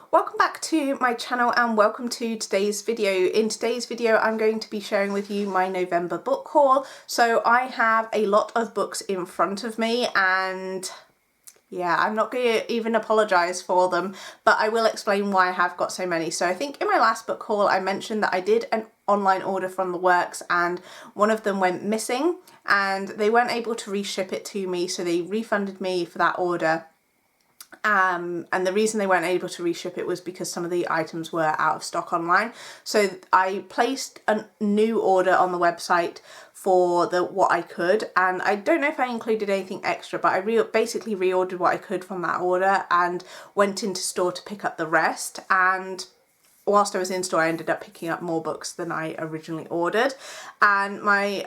Welcome back to my channel and welcome to today's video. In today's video I'm going to be sharing with you my November book haul. So I have a lot of books in front of me and yeah, I'm not going to even apologise for them, but I will explain why I have got so many. So I think in my last book haul I mentioned that I did an online order from The Works and one of them went missing and they weren't able to reship it to me, so they refunded me for that order. And the reason they weren't able to reship it was because some of the items were out of stock online. So I placed a new order on the website for what I could, and I don't know if I included anything extra, but I basically reordered what I could from that order and went into store to pick up the rest. And whilst I was in store I ended up picking up more books than I originally ordered. And my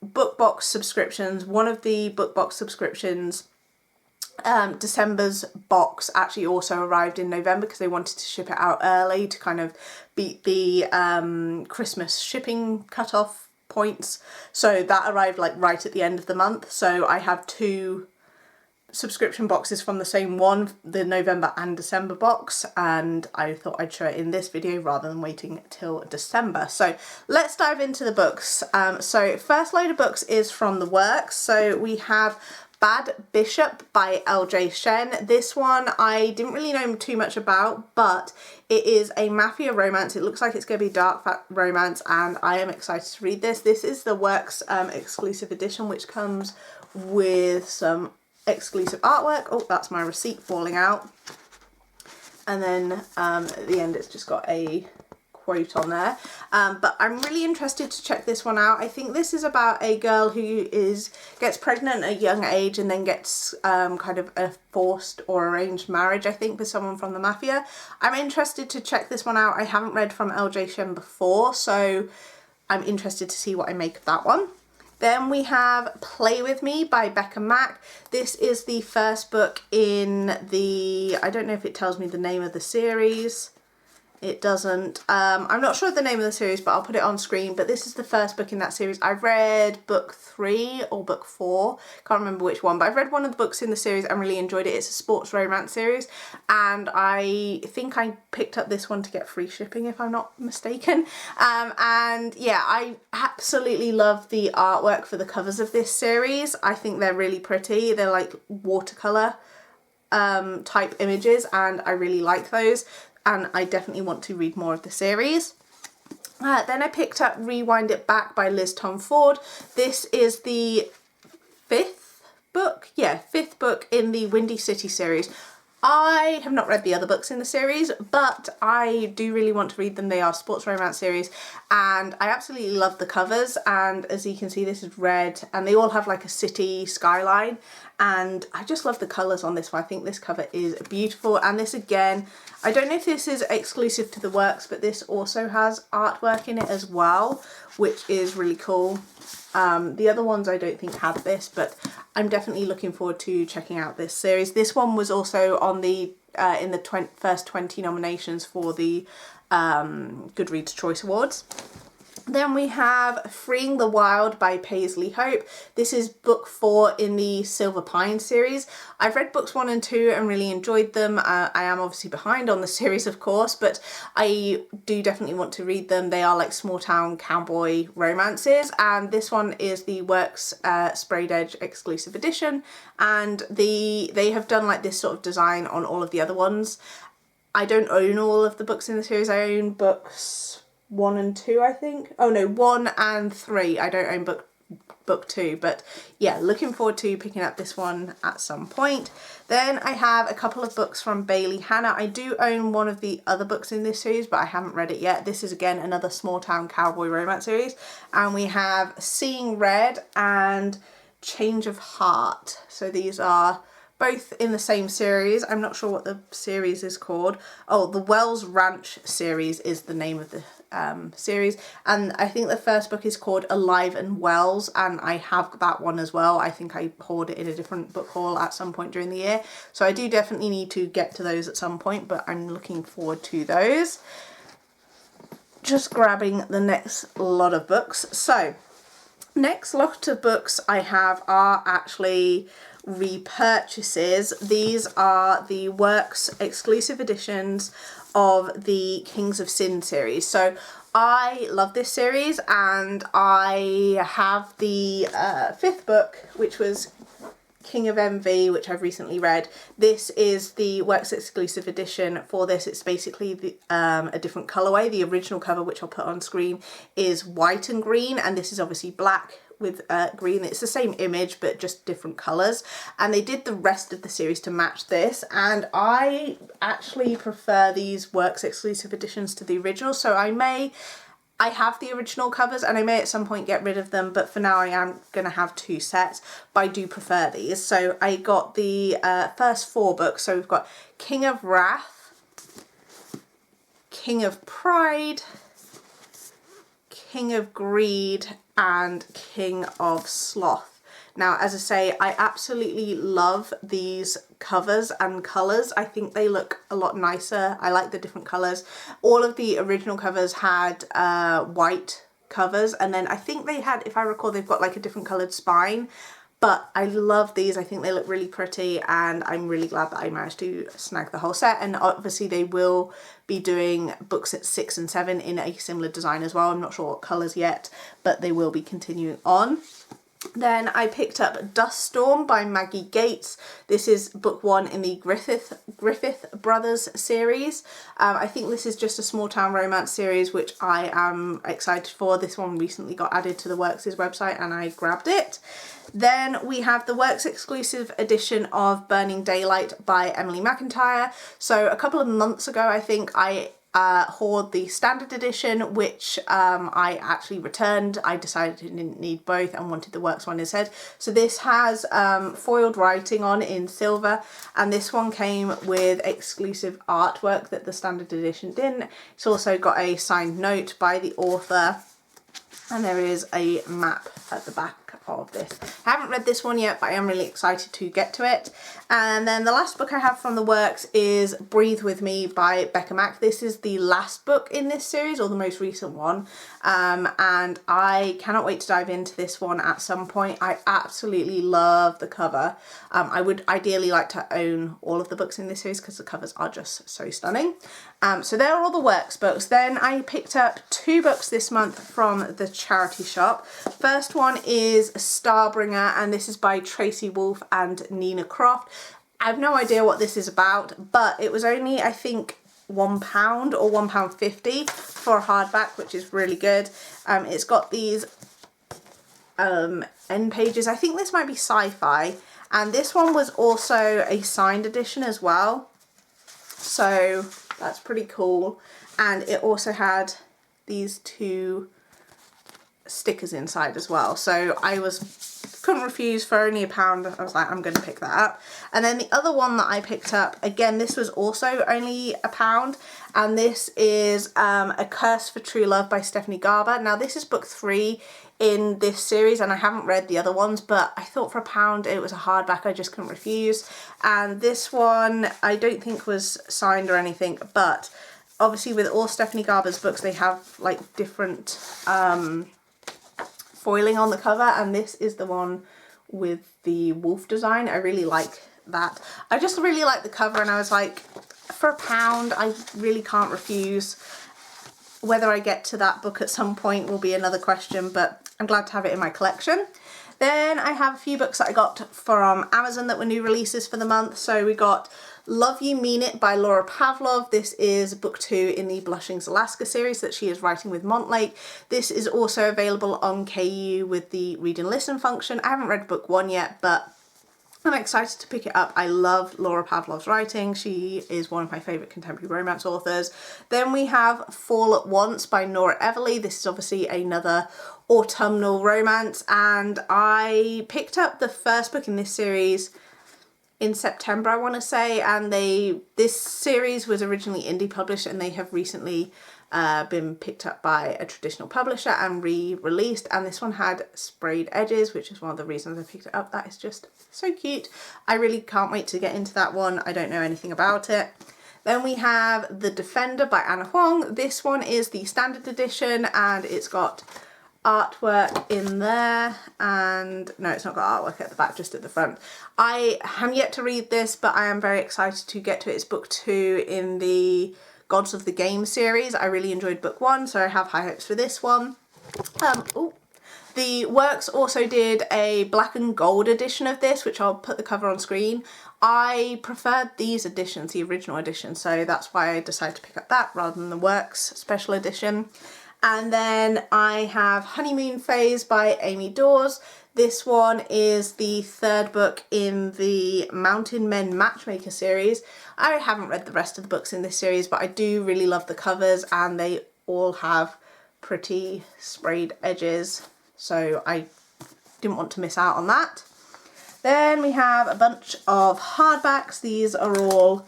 BookBox subscriptions, one of the BookBox subscriptions, December's box actually also arrived in November because they wanted to ship it out early to kind of beat the Christmas shipping cutoff points. So that arrived like right at the end of the month. So I have two subscription boxes from the same one, the November and December box, and I thought I'd show it in this video rather than waiting till December. So let's dive into the books. So first load of books is from The Works. So we have Bad Bishop by LJ Shen. This one I didn't really know too much about, but it is a mafia romance. It looks like it's going to be dark romance and I am excited to read this. This is the Works exclusive edition, which comes with some exclusive artwork. Oh, that's my receipt falling out. And then at the end it's just got a quote on there, but I'm really interested to check this one out. I think this is about a girl who gets pregnant at a young age and then gets kind of a forced or arranged marriage, I think, with someone from the mafia. I'm interested to check this one out. I haven't read from LJ Shen before, so I'm interested to see what I make of that one. Then we have Play With Me by Becca Mack. This is the first book in the, I don't know if it tells me the name of the series. It doesn't. I'm not sure of the name of the series, but I'll put it on screen. But this is the first book in that series. I've read book 3 or book 4. Can't remember which one, but I've read one of the books in the series and really enjoyed it. It's a sports romance series. And I think I picked up this one to get free shipping, if I'm not mistaken. And yeah, I absolutely love the artwork for the covers of this series. I think they're really pretty. They're like watercolour type images and I really like those. And I definitely want to read more of the series. Then I picked up Rewind It Back by Liz Tomforde. This is the fifth book in the Windy City series. I have not read the other books in the series, but I do really want to read them. They are sports romance series and I absolutely love the covers, and as you can see this is red and they all have like a city skyline and I just love the colours on this one. I think this cover is beautiful, and this again, I don't know if this is exclusive to The Works, but this also has artwork in it as well, which is really cool. The other ones I don't think had this, but I'm definitely looking forward to checking out this series. This one was also on the in the first 20 nominations for the Goodreads Choice Awards. Then we have Freeing the Wild by Paisley Hope. This is book 4 in the Silver Pine series. I've read books 1 and 2 and really enjoyed them. I am obviously behind on the series, of course, but I do definitely want to read them. They are like small town cowboy romances, and this one is the Works Sprayed Edge exclusive edition, and they have done like this sort of design on all of the other ones. I don't own all of the books in the series. I own books 1 and 2, I think. Oh no, 1 and 3. I don't own book 2, but yeah, looking forward to picking up this one at some point. Then I have a couple of books from Bailey Hannah. I do own one of the other books in this series, but I haven't read it yet. This is again another small town cowboy romance series, and we have Seeing Red and Change of Heart. So these are both in the same series. I'm not sure what the series is called. Oh, the Wells Ranch series is the name of the series, and I think the first book is called Alive and Wells, and I have that one as well. I think I hauled it in a different book haul at some point during the year, so I do definitely need to get to those at some point, but I'm looking forward to those. Just grabbing the next lot of books. So next lot of books I have are actually repurchases. These are the Works exclusive editions of the Kings of Sin series. So I love this series, and I have the 5th book, which was King of Envy, which I've recently read. This is the Works exclusive edition for this. It's basically the, a different colourway. The original cover, which I'll put on screen, is white and green, and this is obviously black with green. It's the same image but just different colours, and they did the rest of the series to match this, and I actually prefer these Works exclusive editions to the original, so I have the original covers and I may at some point get rid of them, but for now I am going to have 2 sets, but I do prefer these. So I got the first 4 books. So we've got King of Wrath, King of Pride, King of Greed, and King of Sloth. Now, as I say, I absolutely love these covers and colours. I think they look a lot nicer. I like the different colours. All of the original covers had white covers, and then I think they had, if I recall, they've got like a different coloured spine. But I love these. I think they look really pretty, and I'm really glad that I managed to snag the whole set. And obviously they will be doing books at 6 and 7 in a similar design as well. I'm not sure what colours yet, but they will be continuing on. Then I picked up Duststorm by Maggie Gates. This is book 1 in the Griffith Brothers series. I think this is just a small town romance series, which I am excited for. This one recently got added to the Works' website and I grabbed it. Then we have the Works exclusive edition of Burning Daylight by Emily McIntyre. So a couple of months ago, I think I hauled the standard edition, which I actually returned. I decided I didn't need both and wanted the Works one instead. So this has foiled writing on in silver, and this one came with exclusive artwork that the standard edition didn't. It's also got a signed note by the author, and there is a map at the back of this. I haven't read this one yet, but I am really excited to get to it. And then the last book I have from the Works is Breathe With Me by Becca Mack. This is the last book in this series, or the most recent one, and I cannot wait to dive into this one at some point. I absolutely love the cover. I would ideally like to own all of the books in this series because the covers are just so stunning. So there are all the Works books. Then I picked up 2 books this month from the charity shop. First one is Starbringer, and this is by Tracy Wolff and Nina Croft. I have no idea what this is about, but it was only, I think, £1 or £1.50 for a hardback, which is really good. It's got these end pages. I think this might be sci-fi, and this one was also a signed edition as well, so that's pretty cool. And it also had these 2 stickers inside as well, so I couldn't refuse. For only £1, I was like, I'm going to pick that up. And then the other one that I picked up, again, this was also only £1, and this is A Curse for True Love by Stephanie Garber. Now this is book 3 in this series, and I haven't read the other ones, but I thought for £1 it was a hardback, I just couldn't refuse. And this one I don't think was signed or anything, but obviously with all Stephanie Garber's books they have like different foiling on the cover, and this is the one with the wolf design. I really like that. I just really like the cover, and I was like, for £1 I really can't refuse. Whether I get to that book at some point will be another question, but I'm glad to have it in my collection. Then I have a few books that I got from Amazon that were new releases for the month. So we got Love You Mean It by Laura Pavlov. This is book 2 in the Blushings Alaska series that she is writing with Montlake. This is also available on KU with the read and listen function. I haven't read book 1 yet, but I'm excited to pick it up. I love Laura Pavlov's writing. She is one of my favourite contemporary romance authors. Then we have Fall at Once by Nora Everly. This is obviously another autumnal romance, and I picked up the first book in this series in September, I want to say, and this series was originally indie published, and they have recently been picked up by a traditional publisher and re-released, and this one had sprayed edges, which is one of the reasons I picked it up. That is just so cute. I really can't wait to get into that one. I don't know anything about it. Then we have The Defender by Anna Huang. This one is the standard edition, and it's got artwork in there, and no, it's not got artwork at the back, just at the front. I am yet to read this, but I am very excited to get to it. It's book 2 in the Gods of the Game series. I really enjoyed book 1, so I have high hopes for this one. The Works also did a black and gold edition of this, which I'll put the cover on screen. I preferred these editions, the original edition, so that's why I decided to pick up that rather than the Works special edition. And then I have Honeymoon Phase by Amy Dawes. This one is the 3rd book in the Mountain Men Matchmaker series. I haven't read the rest of the books in this series, but I do really love the covers, and they all have pretty sprayed edges, so I didn't want to miss out on that. Then we have a bunch of hardbacks. These are all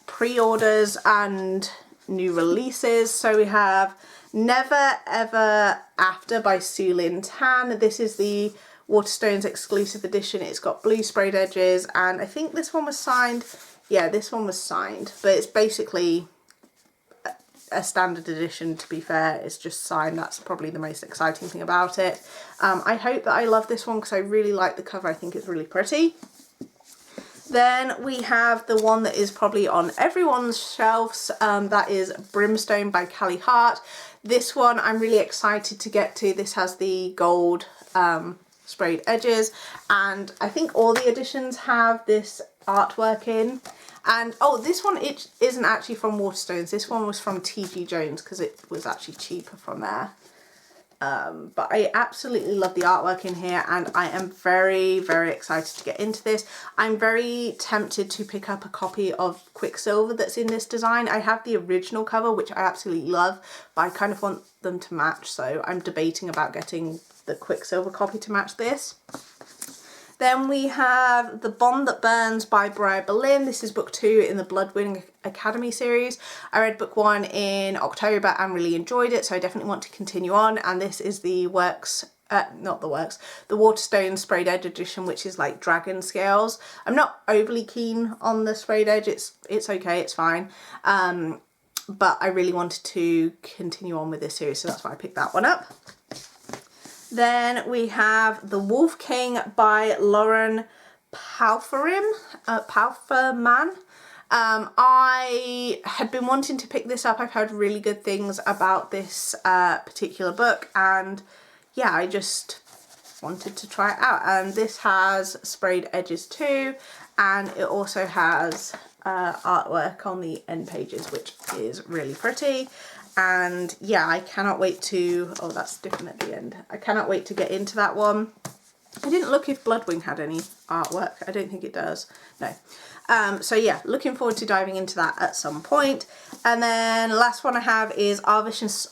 pre-orders and new releases. So we have Never Ever After by Sue Lynn Tan. This is the Waterstones exclusive edition. It's got blue sprayed edges, and I think this one was signed. Yeah, this one was signed, but it's basically a standard edition, to be fair. It's just signed. That's probably the most exciting thing about it. I hope that I love this one because I really like the cover. I think it's really pretty. Then we have the one that is probably on everyone's shelves, that is Brimstone by Callie Hart. This one I'm really excited to get to. This has the gold sprayed edges, and I think all the editions have this artwork in. And oh, this one, it isn't actually from Waterstones. This one was from TG Jones because it was actually cheaper from there. But I absolutely love the artwork in here, and I am very, very excited to get into this. I'm very tempted to pick up a copy of Quicksilver that's in this design. I have the original cover, which I absolutely love, but I kind of want them to match, so I'm debating about getting the Quicksilver copy to match this. Then we have The Bond That Burns by Briar Boleyn. This is book 2 in the Bloodwing Academy series. I read book 1 in October and really enjoyed it, so I definitely want to continue on. And this is the Works, not the Works, the Waterstone sprayed edge edition, which is like dragon scales. I'm not overly keen on the sprayed edge. It's okay, it's fine. But I really wanted to continue on with this series, so that's why I picked that one up. Then we have The Wolf King by Lauren Palferman. I had been wanting to pick this up. I've heard really good things about this particular book, and yeah, I just wanted to try it out. And this has sprayed edges too, and it also has artwork on the end pages, which is really pretty. And yeah, I cannot wait to, oh, that's different at the end. I cannot wait to get into that one. I didn't look if Bloodwing had any artwork. I don't think it does. No. So yeah, looking forward to diving into that at some point. And then last one I have is Our Vicious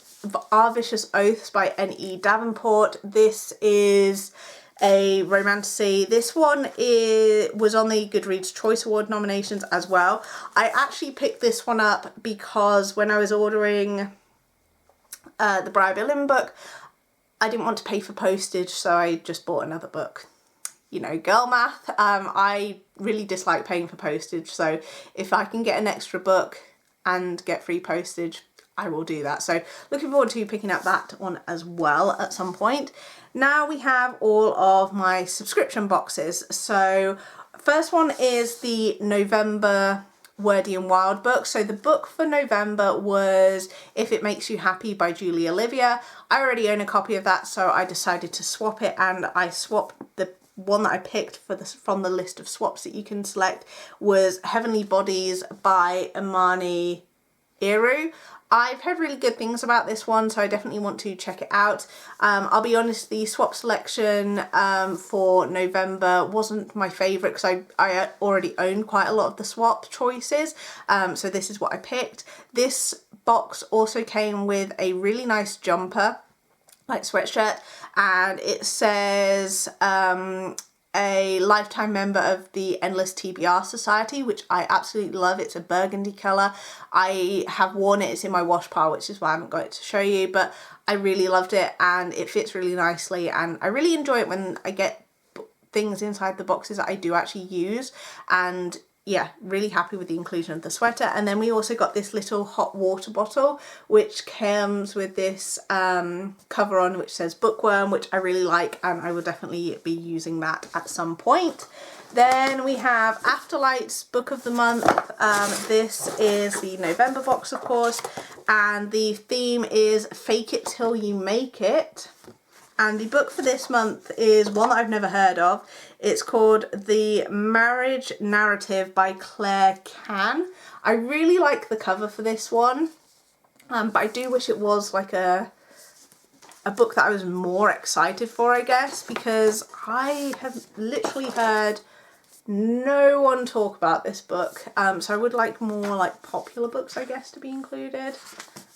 Oaths by N.E. Davenport. This is a romantasy. This one was on the Goodreads Choice Award nominations as well. I actually picked this one up because when I was ordering the Briar Boleyn book, I didn't want to pay for postage, so I just bought another book. You know, girl math. I really dislike paying for postage, so if I can get an extra book and get free postage, I will do that. So looking forward to picking up that one as well at some point. Now we have all of my subscription boxes. So first one is the November Wordy and Wild book. So the book for November was If It Makes You Happy by Julie Olivia. I already own a copy of that, so I decided to swap it, and I swapped the one that I picked from the list of swaps that you can select was Heavenly Bodies by Imani Iru. I've heard really good things about this one, so I definitely want to check it out. I'll be honest, the swap selection for November wasn't my favourite because I already own quite a lot of the swap choices, so this is what I picked. This box also came with a really nice jumper, like sweatshirt, and it says a lifetime member of the Endless TBR Society, which I absolutely love. It's a burgundy colour. I have worn it. It's in my wash pile, which is why I haven't got it to show you, but I really loved it, and it fits really nicely, and I really enjoy it when I get things inside the boxes that I do actually use, and yeah, really happy with the inclusion of the sweater. And then we also got this little hot water bottle, which comes with this cover on which says Bookworm, which I really like, and I will definitely be using that at some point. Then we have Afterlight's Book of the Month. This is the November box, of course, and the theme is Fake It Till You Make It. And the book for this month is one that I've never heard of. It's called The Marriage Narrative by Claire Can. I really like the cover for this one, but I do wish it was like a book that I was more excited for, I guess, because I have literally heard no one talk about this book. So I would like more like popular books, I guess, to be included.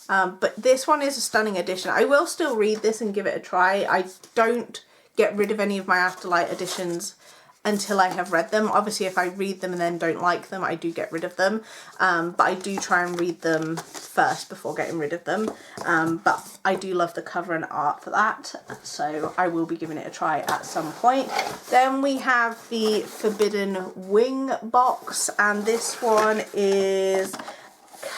But this one is a stunning edition. I will still read this and give it a try. I don't get rid of any of my Afterlight editions until I have read them. Obviously, if I read them and then don't like them, I do get rid of them. But I do try and read them first before getting rid of them. But I do love the cover and art for that, so I will be giving it a try at some point. Then we have the Forbidden Wing box, and this one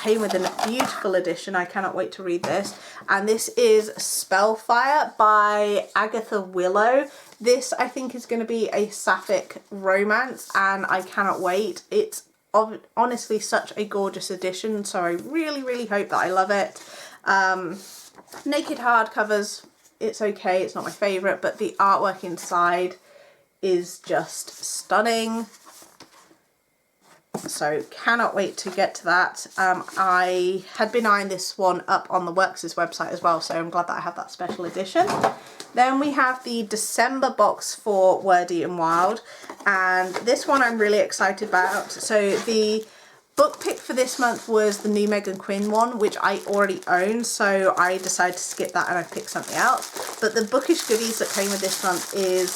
came with a beautiful edition. I cannot wait to read this. And this is Spellfire by Agatha Willow. This, I think, is going to be a sapphic romance, and I cannot wait. It's honestly such a gorgeous edition, so I really, really hope that I love it. Naked hardcovers, it's okay, it's not my favourite, but the artwork inside is just stunning. So cannot wait to get to that. I had been eyeing this one up on the Works' website as well, so I'm glad that I have that special edition. Then we have the December box for Wordy and Wild, and this one I'm really excited about. So the book pick for this month was the new Meghan Quinn one, which I already own, so I decided to skip that and I picked something else. But the bookish goodies that came with this month is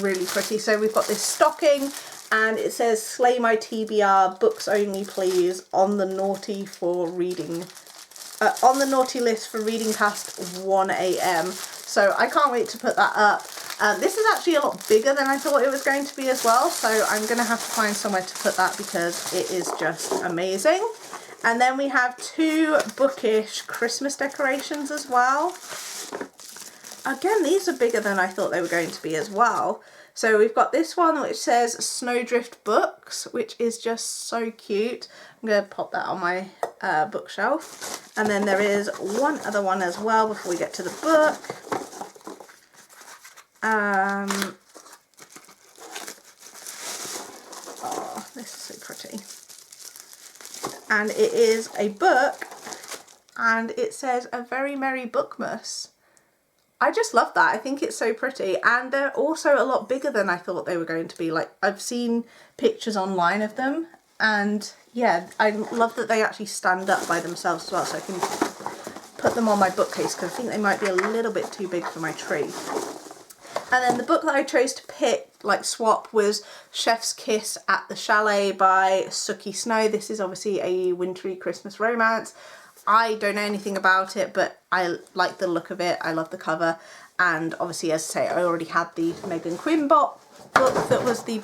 really pretty. So we've got this stocking, and it says Slay My TBR, books only please, on the naughty list for reading past 1 AM. So I can't wait to put that up. This is actually a lot bigger than I thought it was going to be as well, so I'm going to have to find somewhere to put that because it is just amazing. And then we have 2 bookish Christmas decorations as well. Again, these are bigger than I thought they were going to be as well. So we've got this one which says Snowdrift Books, which is just so cute. I'm going to pop that on my bookshelf. And then there is one other one as well before we get to the book. Oh, this is so pretty. And it is a book, and it says A Very Merry Bookmas. I just love that. I think it's so pretty, and they're also a lot bigger than I thought they were going to be. Like, I've seen pictures online of them, and yeah, I love that they actually stand up by themselves as well, so I can put them on my bookcase because I think they might be a little bit too big for my tree. And then the book that I chose to pick, like swap, was Chef's Kiss at the Chalet by Sookie Snow. This is obviously a wintry Christmas romance. I don't know anything about it, but I like the look of it. I love the cover. And obviously, as I say, I already had the Meghan Quinn book that was the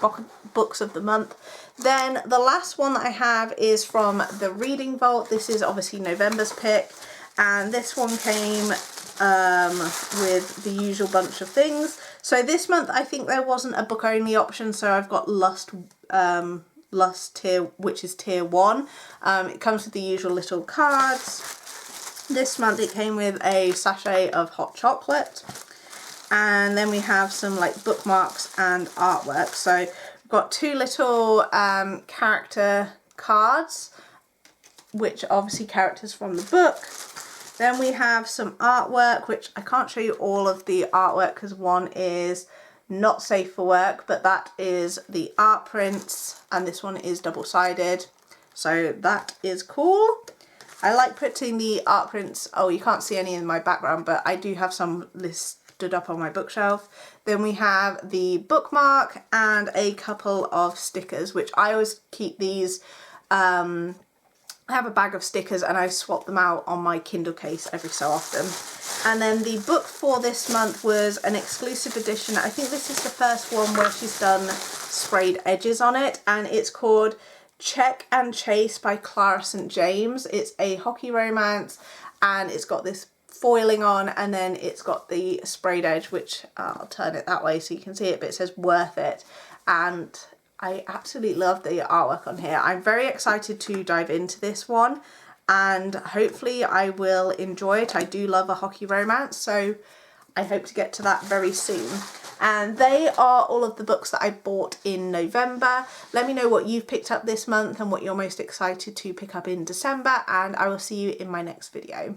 books of the month. Then the last one that I have is from the Reading Vault. This is obviously November's pick. And this one came with the usual bunch of things. So this month, I think there wasn't a book only option. So I've got Lust tier, which is tier 1. It comes with the usual little cards. This month it came with a sachet of hot chocolate, and then we have some like bookmarks and artwork. So we've got 2 little character cards, which are obviously characters from the book. Then we have some artwork, which I can't show you all of the artwork because one is not safe for work, but that is the art prints, and this one is double-sided, so that is cool. I like putting the art prints, oh, you can't see any in my background, but I do have some listed up on my bookshelf. Then we have the bookmark and a couple of stickers, which I always keep these. I have a bag of stickers and I swap them out on my Kindle case every so often. And then the book for this month was an exclusive edition. I think this is the first one where she's done sprayed edges on it, and it's called Check and Chase by Clara St. James. It's a hockey romance, and it's got this foiling on, and then it's got the sprayed edge, which I'll turn it that way so you can see it, but it says worth it. And I absolutely love the artwork on here. I'm very excited to dive into this one, and hopefully I will enjoy it. I do love a hockey romance, so I hope to get to that very soon. And they are all of the books that I bought in November. Let me know what you've picked up this month and what you're most excited to pick up in December, and I will see you in my next video.